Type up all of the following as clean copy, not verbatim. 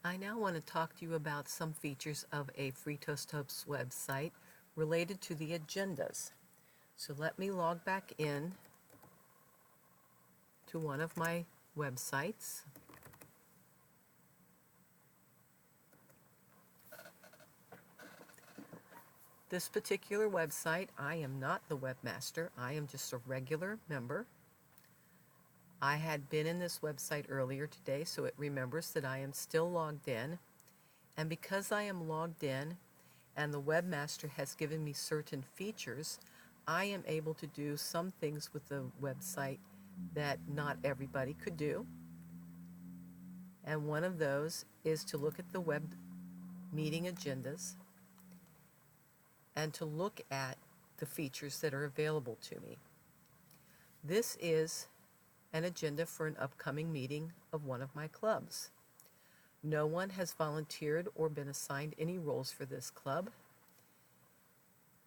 I now want to talk to you about some features of a Free Toast Hopes website related to the agendas. So let me log back in to one of my websites. This particular website, I am not the webmaster. I am just a regular member. I had been in this website earlier today, so it remembers that I am still logged in. And because I am logged in and the webmaster has given me certain features, I am able to do some things with the website that not everybody could do. And one of those is to look at the web meeting agendas and to look at the features that are available to me. This is an agenda for an upcoming meeting of one of my clubs. No one has volunteered or been assigned any roles for this club.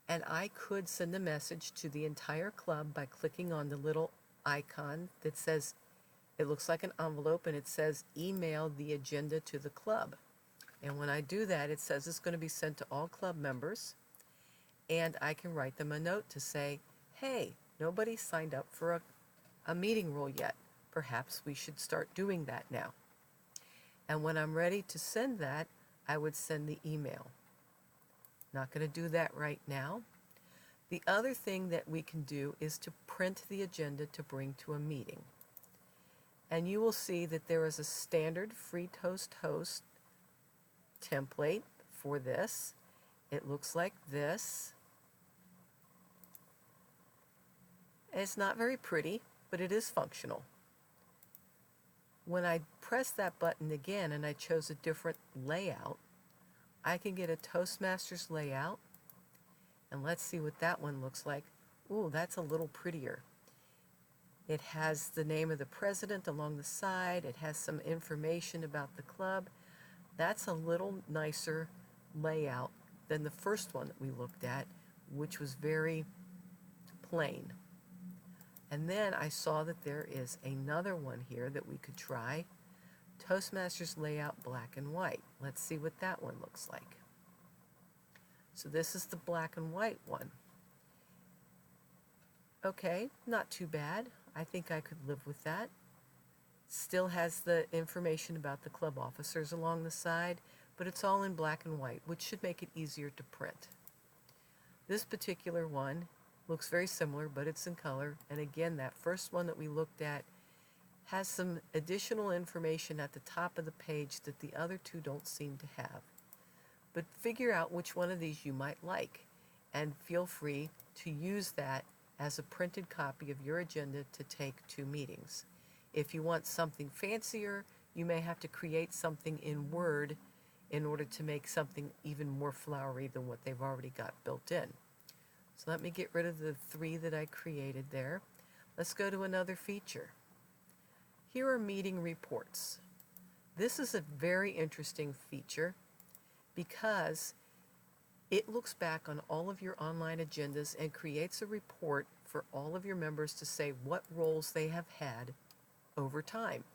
And I could send a message to the entire club by clicking on the little icon that says, it looks like an envelope, and it says email the agenda to the club. And when I do that, it says it's going to be sent to all club members. And I can write them a note to say, hey, nobody signed up for a meeting role yet. Perhaps we should start doing that now. And when I'm ready to send that, I would send the email. Not going to do that right now. The other thing that we can do is to print the agenda to bring to a meeting. And you will see that there is a standard Free Toast Host template for this. It looks like this. It's not very pretty, but it is functional. When I press that button again and I chose a different layout, I can get a Toastmasters layout. And let's see what that one looks like. Ooh, that's a little prettier. It has the name of the president along the side. It has some information about the club. That's a little nicer layout than the first one that we looked at, which was very plain. And then I saw that there is another one here that we could try. Toastmasters layout black and white. Let's see what that one looks like. So this is the black and white one. Okay, not too bad. I think I could live with that. Still has the information about the club officers along the side, but it's all in black and white, which should make it easier to print. This particular one looks very similar, but it's in color. And again, that first one that we looked at has some additional information at the top of the page that the other two don't seem to have. But figure out which one of these you might like, and feel free to use that as a printed copy of your agenda to take to meetings. If you want something fancier, you may have to create something in Word in order to make something even more flowery than what they've already got built in. So let me get rid of the 3 that I created there. Let's go to another feature. Here are meeting reports. This is a very interesting feature because it looks back on all of your online agendas and creates a report for all of your members to say what roles they have had over time.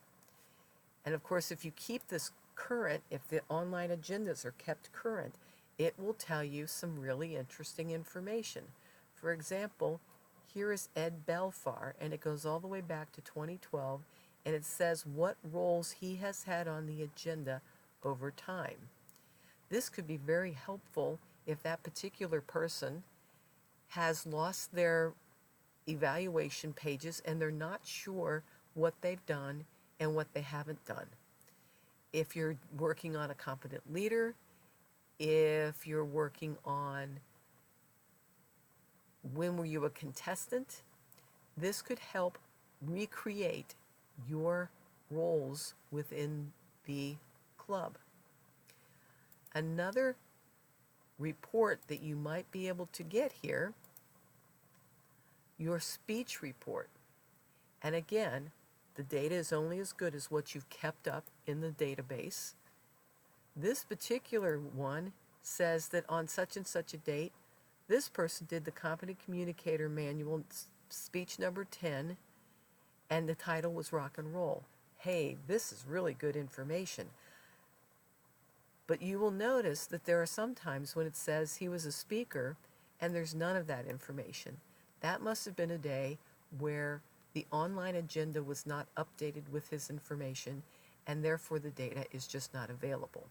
And of course, if you keep this current, if the online agendas are kept current, it will tell you some really interesting information. For example, here is Ed Belfar, and it goes all the way back to 2012, and it says what roles he has had on the agenda over time. This could be very helpful if that particular person has lost their evaluation pages and they're not sure what they've done and what they haven't done. If you're working on a competent leader, if you're working on when were you a contestant, this could help recreate your roles within the club. Another report that you might be able to get here, your speech report. And again, the data is only as good as what you've kept up in the database. This particular one says that on such and such a date, this person did the Competent Communicator Manual, speech number 10, and the title was Rock and Roll. Hey, this is really good information. But you will notice that there are some times when it says he was a speaker and there's none of that information. That must have been a day where the online agenda was not updated with his information, and therefore the data is just not available.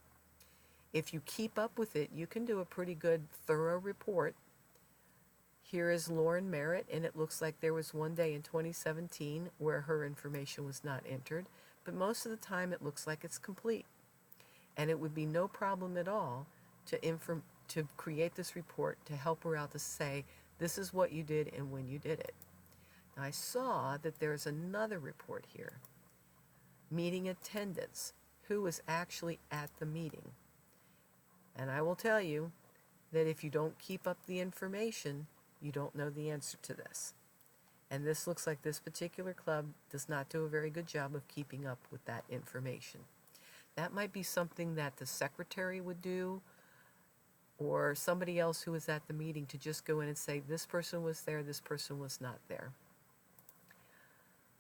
If you keep up with it, you can do a pretty good, thorough report. Here is Lauren Merritt, and it looks like there was one day in 2017 where her information was not entered, but most of the time it looks like it's complete. And it would be no problem at all to create this report to help her out to say, this is what you did and when you did it. Now, I saw that there's another report here. Meeting attendance. Who was actually at the meeting? And I will tell you that if you don't keep up the information, you don't know the answer to this. And this looks like this particular club does not do a very good job of keeping up with that information. That might be something that the secretary would do, or somebody else who was at the meeting, to just go in and say, this person was there, this person was not there.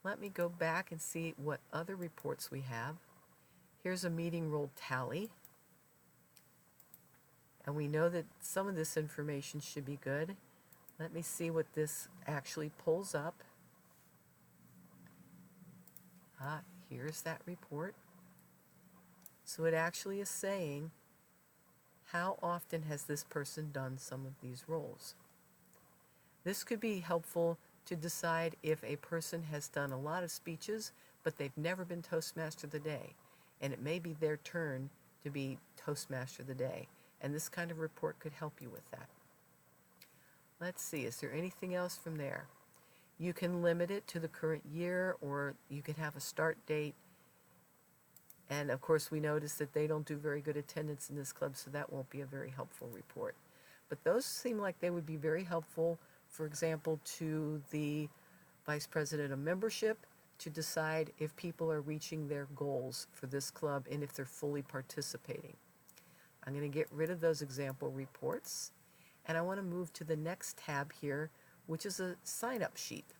Let me go back and see what other reports we have. Here's a meeting roll tally. And we know that some of this information should be good. Let me see what this actually pulls up. Here's that report. So it actually is saying, how often has this person done some of these roles? This could be helpful to decide if a person has done a lot of speeches, but they've never been Toastmaster of the Day, and it may be their turn to be Toastmaster of the Day. And this kind of report could help you with that. Let's see, is there anything else from there? You can limit it to the current year, or you can have a start date. And of course, we notice that they don't do very good attendance in this club, so that won't be a very helpful report. But those seem like they would be very helpful, for example, to the Vice President of Membership to decide if people are reaching their goals for this club and if they're fully participating. I'm going to get rid of those example reports, and I want to move to the next tab here, which is a sign-up sheet.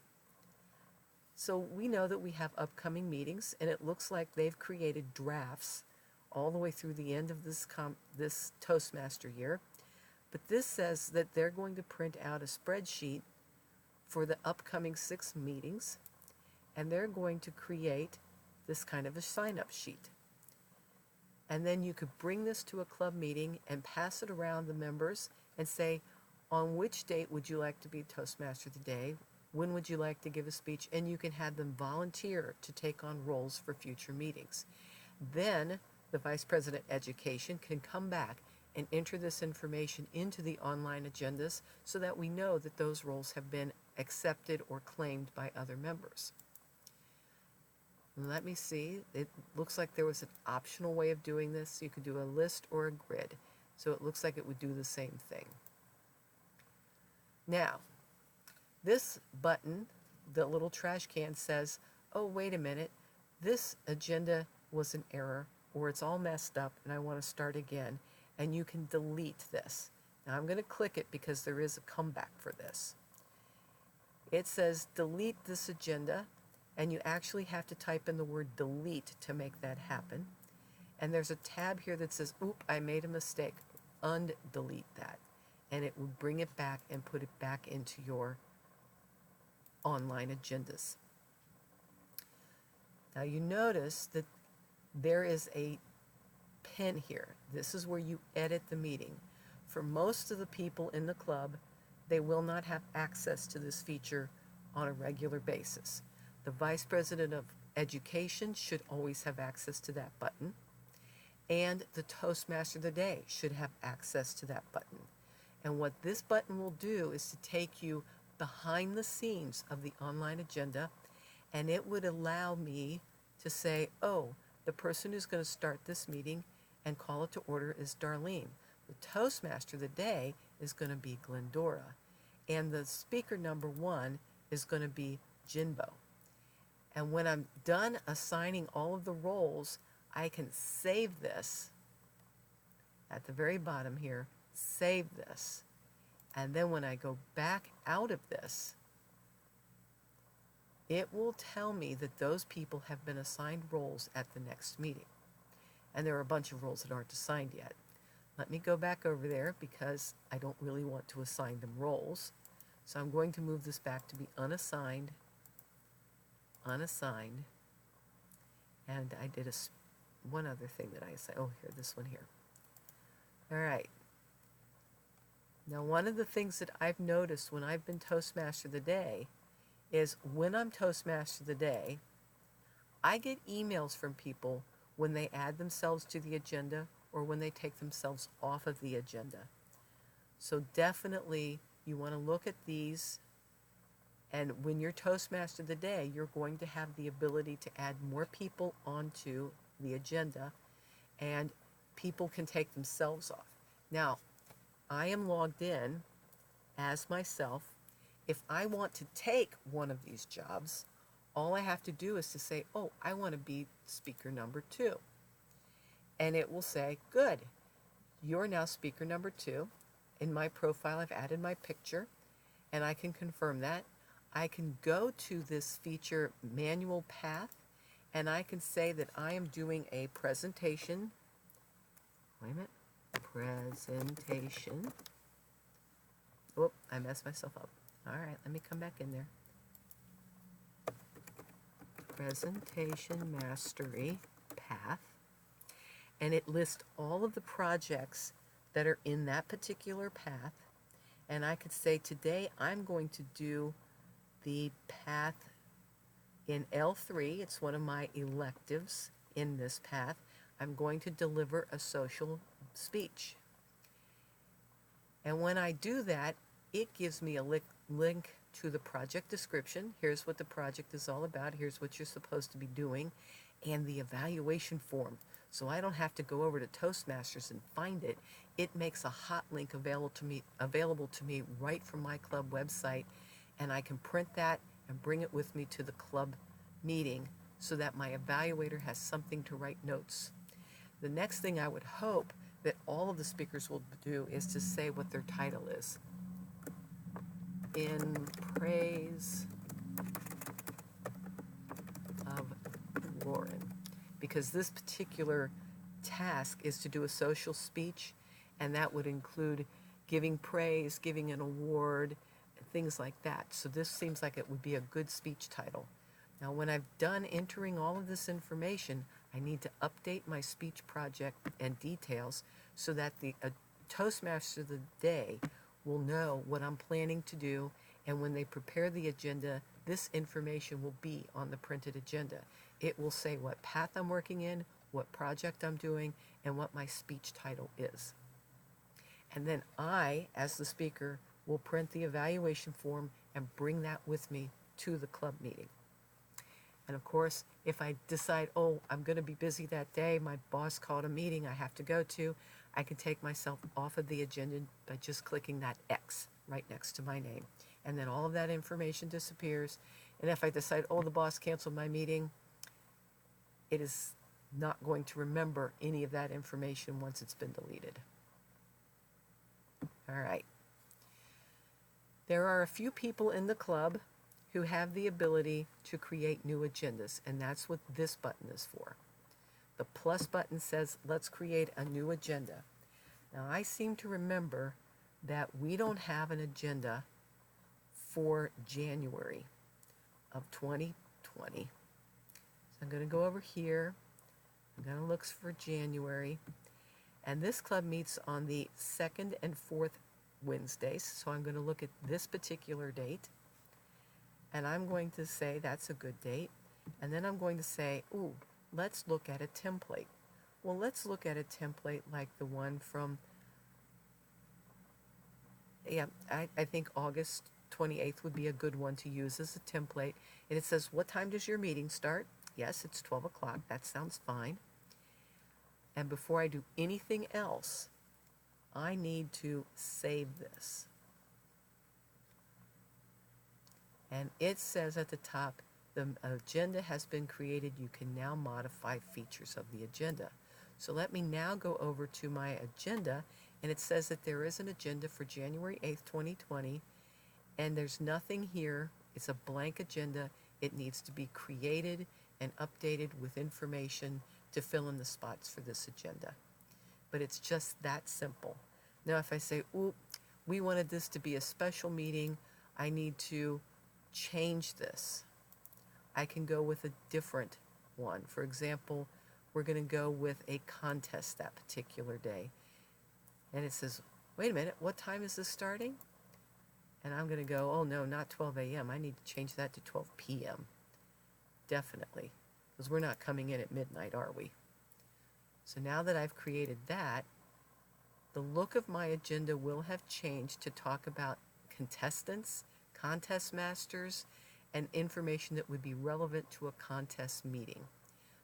So we know that we have upcoming meetings, and it looks like they've created drafts all the way through the end of this Toastmaster year. But this says that they're going to print out a spreadsheet for the upcoming 6 meetings, and they're going to create this kind of a sign-up sheet. And then you could bring this to a club meeting and pass it around the members and say, on which date would you like to be Toastmaster of the Day? When would you like to give a speech? And you can have them volunteer to take on roles for future meetings. Then the Vice President of Education can come back and enter this information into the online agendas so that we know that those roles have been accepted or claimed by other members. Let me see. It looks like there was an optional way of doing this. You could do a list or a grid. So it looks like it would do the same thing. Now, this button, the little trash can, says, oh, wait a minute, this agenda was an error, or it's all messed up and I want to start again. And you can delete this. Now I'm going to click it because there is a comeback for this. It says delete this agenda, and you actually have to type in the word delete to make that happen. And there's a tab here that says, oop, I made a mistake. Undelete that. And it will bring it back and put it back into your online agendas. Now you notice that there is a pen here. This is where you edit the meeting. For most of the people in the club, they will not have access to this feature on a regular basis. The Vice President of Education should always have access to that button, and the Toastmaster of the Day should have access to that button. And what this button will do is to take you behind the scenes of the online agenda, and it would allow me to say, oh, the person who's going to start this meeting and call it to order is Darlene. The Toastmaster of the Day is going to be Glendora. And the speaker number 1 is going to be Jinbo. And when I'm done assigning all of the roles, I can save this at the very bottom here, save this. And then when I go back out of this, it will tell me that those people have been assigned roles at the next meeting. And there are a bunch of roles that aren't assigned yet. Let me go back over there because I don't really want to assign them roles. So I'm going to move this back to be unassigned, unassigned, and I did one other thing that I assigned. Oh, here, this one here. All right. Now, one of the things that I've noticed when I've been Toastmaster of the Day is when I'm Toastmaster of the Day, I get emails from people when they add themselves to the agenda or when they take themselves off of the agenda. So definitely you want to look at these, and when you're Toastmaster of the Day, you're going to have the ability to add more people onto the agenda, and people can take themselves off. Now, I am logged in as myself. If I want to take one of these jobs, all I have to do is to say, oh, I want to be speaker number 2. And it will say, good, you're now speaker number 2. In my profile, I've added my picture, and I can confirm that. I can go to this feature manual path, and I can say that I am doing a presentation. Wait a minute. Presentation. Oh, I messed myself up. All right, let me come back in there. Presentation mastery path. And it lists all of the projects that are in that particular path. And I could say today I'm going to do the path in L3. It's one of my electives in this path. I'm going to deliver a social speech. And when I do that, it gives me a link to the project description. Here's what the project is all about. Here's what you're supposed to be doing. And the evaluation form. So I don't have to go over to Toastmasters and find it. It makes a hot link available to me right from my club website. And I can print that and bring it with me to the club meeting so that my evaluator has something to write notes. The next thing I would hope that all of the speakers will do is to say what their title is. In praise of Lauren. Because this particular task is to do a social speech, and that would include giving praise, giving an award, and things like that. So this seems like it would be a good speech title. Now, when I've done entering all of this information, I need to update my speech project and details so that the Toastmaster of the Day will know what I'm planning to do, and when they prepare the agenda, this information will be on the printed agenda. It will say what path I'm working in, what project I'm doing, and what my speech title is. And then I, as the speaker, will print the evaluation form and bring that with me to the club meeting. And of course, if I decide, oh, I'm going to be busy that day, my boss called a meeting I have to go to, I can take myself off of the agenda by just clicking that X right next to my name. And then all of that information disappears. And if I decide, oh, the boss canceled my meeting, it is not going to remember any of that information once it's been deleted. All right. There are a few people in the club who have the ability to create new agendas, and that's what this button is for. The plus button says, let's create a new agenda. Now, I seem to remember that we don't have an agenda for January of 2020. So I'm going to go over here. I'm going to look for January. And this club meets on the 2nd and 4th Wednesdays. So I'm going to look at this particular date. And I'm going to say that's a good date. And then I'm going to say, ooh, let's look at a template. Well, let's look at a template like the one from, I think August 28th would be a good one to use as a template. And it says, what time does your meeting start? Yes, it's 12 o'clock. That sounds fine. And before I do anything else, I need to save this. And it says at the top, the agenda has been created. You can now modify features of the agenda. So let me now go over to my agenda, and it says that there is an agenda for January 8th, 2020, and there's nothing here. It's a blank agenda. It needs to be created and updated with information to fill in the spots for this agenda. But it's just that simple. Now, if I say, ooh, we wanted this to be a special meeting, I need to change this, I can go with a different one. For example, we're going to go with a contest that particular day. And it says, wait a minute, what time is this starting? And I'm going to go, oh no, not 12 a.m. I need to change that to 12 p.m. Definitely, because we're not coming in at midnight, are we? So now that I've created that, the look of my agenda will have changed to talk about contestants, contest masters, and information that would be relevant to a contest meeting.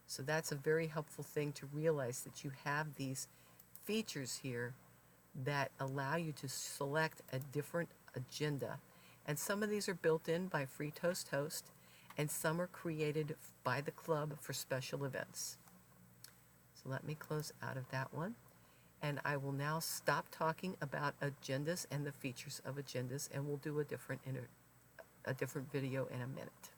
So that's a very helpful thing to realize, that you have these features here that allow you to select a different agenda. And some of these are built in by Free Toast Host, and some are created by the club for special events. So let me close out of that one. And I will now stop talking about agendas and the features of agendas, and we'll do a different video in a minute.